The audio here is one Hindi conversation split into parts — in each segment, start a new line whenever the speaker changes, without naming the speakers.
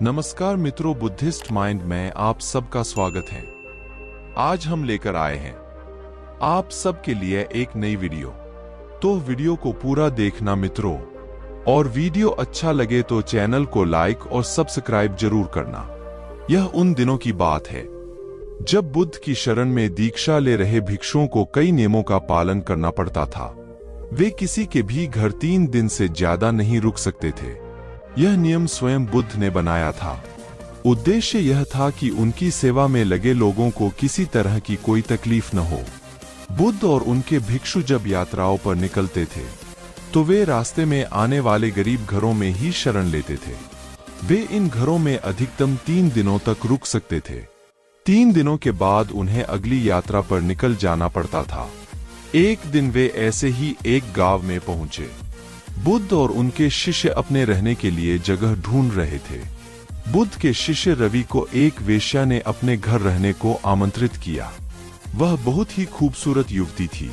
नमस्कार मित्रों, बुद्धिस्ट माइंड में आप सबका स्वागत है। आज हम लेकर आए हैं आप सबके लिए एक नई वीडियो। तो वीडियो को पूरा देखना मित्रों, और वीडियो अच्छा लगे तो चैनल को लाइक और सब्सक्राइब जरूर करना। यह उन दिनों की बात है जब बुद्ध की शरण में दीक्षा ले रहे भिक्षुओं को कई नियमों का पालन करना पड़ता था। वे किसी के भी घर 3 दिन से ज्यादा नहीं रुक सकते थे। यह नियम स्वयं बुद्ध ने बनाया था। उद्देश्य यह था कि उनकी सेवा में लगे लोगों को किसी तरह की कोई तकलीफ न हो। बुद्ध और उनके भिक्षु जब यात्राओं पर निकलते थे तो वे रास्ते में आने वाले गरीब घरों में ही शरण लेते थे। वे इन घरों में अधिकतम 3 दिनों तक रुक सकते थे। 3 दिनों के बाद उन्हें अगली यात्रा पर निकल जाना पड़ता था। एक दिन वे ऐसे ही एक गांव में पहुंचे। बुद्ध और उनके शिष्य अपने रहने के लिए जगह ढूंढ रहे थे। बुद्ध के शिष्य रवि को एक वेश्या ने अपने घर रहने को आमंत्रित किया। वह बहुत ही खूबसूरत युवती थी।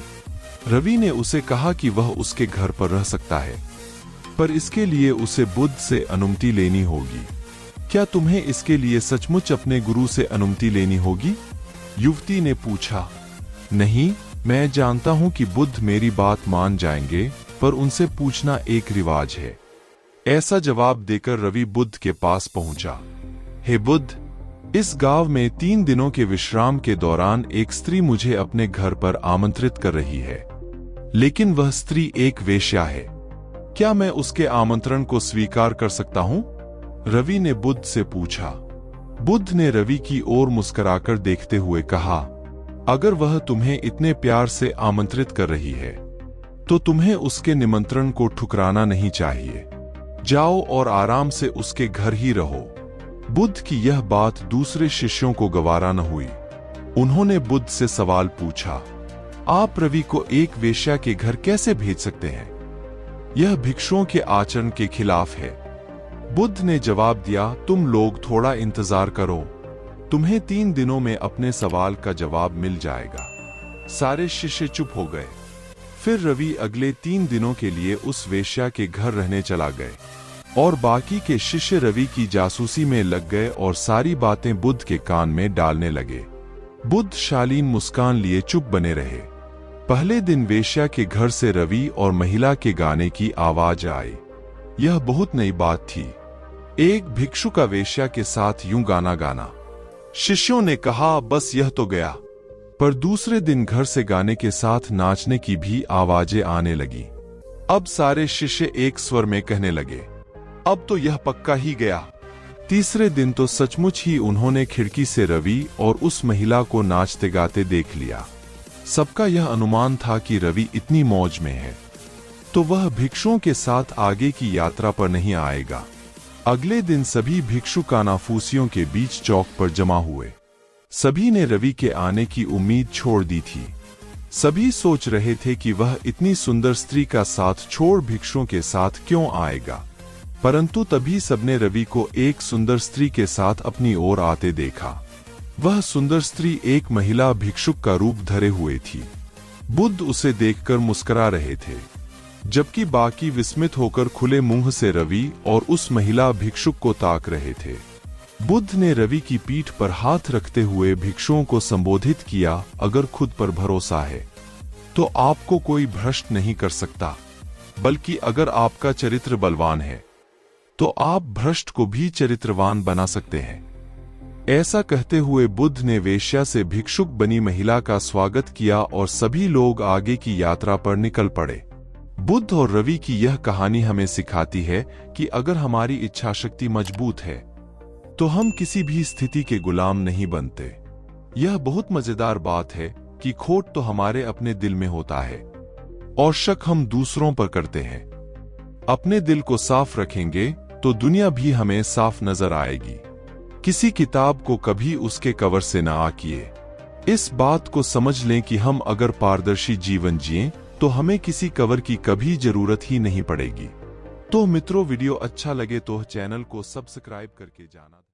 रवि ने उसे कहा कि वह उसके घर पर रह सकता है, पर इसके लिए उसे बुद्ध से अनुमति लेनी होगी। क्या तुम्हें इसके लिए सचमुच अपने गुरु से अनुमति लेनी होगी? युवती ने पूछा। नहीं, मैं जानता हूं कि बुद्ध मेरी बात मान जाएंगे, पर उनसे पूछना एक रिवाज है। ऐसा जवाब देकर रवि बुद्ध के पास पहुंचा। हे बुद्ध, इस गांव में 3 दिनों के विश्राम के दौरान एक स्त्री मुझे अपने घर पर आमंत्रित कर रही है, लेकिन वह स्त्री एक वेश्या है। क्या मैं उसके आमंत्रण को स्वीकार कर सकता हूं? रवि ने बुद्ध से पूछा। बुद्ध ने रवि की ओर मुस्कुराकर देखते हुए कहा, अगर वह तुम्हें इतने प्यार से आमंत्रित कर रही है तो तुम्हें उसके निमंत्रण को ठुकराना नहीं चाहिए। जाओ और आराम से उसके घर ही रहो। बुद्ध की यह बात दूसरे शिष्यों को गवारा न हुई। उन्होंने बुद्ध से सवाल पूछा, आप रवि को एक वेश्या के घर कैसे भेज सकते हैं? यह भिक्षुओं के आचरण के खिलाफ है। बुद्ध ने जवाब दिया, तुम लोग थोड़ा इंतजार करो, तुम्हें 3 दिनों में अपने सवाल का जवाब मिल जाएगा। सारे शिष्य चुप हो गए। फिर रवि अगले 3 दिनों के लिए उस वेश्या के घर रहने चला गए, और बाकी के शिष्य रवि की जासूसी में लग गए और सारी बातें बुद्ध के कान में डालने लगे। बुद्ध शालीन मुस्कान लिए चुप बने रहे। पहले दिन वेश्या के घर से रवि और महिला के गाने की आवाज आई। यह बहुत नई बात थी। एक भिक्षु का वेश्या के साथ यूं गाना गाना। शिष्यों ने कहा, बस यह तो गया। पर दूसरे दिन घर से गाने के साथ नाचने की भी आवाजें आने लगी। अब सारे शिष्य एक स्वर में कहने लगे, अब तो यह पक्का ही गया। तीसरे दिन तो सचमुच ही उन्होंने खिड़की से रवि और उस महिला को नाचते गाते देख लिया। सबका यह अनुमान था कि रवि इतनी मौज में है तो वह भिक्षुओं के साथ आगे की यात्रा पर नहीं आएगा। अगले दिन सभी भिक्षु कानाफूसियों के बीच चौक पर जमा हुए। सभी ने रवि के आने की उम्मीद छोड़ दी थी। सभी सोच रहे थे कि वह इतनी सुंदर स्त्री का साथ छोड़ भिक्षुओं के साथ क्यों आएगा, परंतु तभी सबने रवि को एक सुंदर स्त्री के साथ अपनी ओर आते देखा। वह सुंदर स्त्री एक महिला भिक्षुक का रूप धरे हुए थी। बुद्ध उसे देखकर मुस्कुरा रहे थे, जबकि बाकी विस्मित होकर खुले मुंह से रवि और उस महिला भिक्षुक को ताक रहे थे। बुद्ध ने रवि की पीठ पर हाथ रखते हुए भिक्षुओं को संबोधित किया, अगर खुद पर भरोसा है तो आपको कोई भ्रष्ट नहीं कर सकता, बल्कि अगर आपका चरित्र बलवान है तो आप भ्रष्ट को भी चरित्रवान बना सकते हैं। ऐसा कहते हुए बुद्ध ने वेश्या से भिक्षुक बनी महिला का स्वागत किया और सभी लोग आगे की यात्रा पर निकल पड़े। बुद्ध और रवि की यह कहानी हमें सिखाती है कि अगर हमारी इच्छा शक्ति मजबूत है तो हम किसी भी स्थिति के गुलाम नहीं बनते। यह बहुत मजेदार बात है कि खोट तो हमारे अपने दिल में होता है और शक हम दूसरों पर करते हैं। अपने दिल को साफ रखेंगे तो दुनिया भी हमें साफ नजर आएगी। किसी किताब को कभी उसके कवर से ना आंकिए। इस बात को समझ लें कि हम अगर पारदर्शी जीवन जिएं तो हमें किसी कवर की कभी जरूरत ही नहीं पड़ेगी। तो मित्रों, वीडियो अच्छा लगे तो चैनल को सब्सक्राइब करके जाना।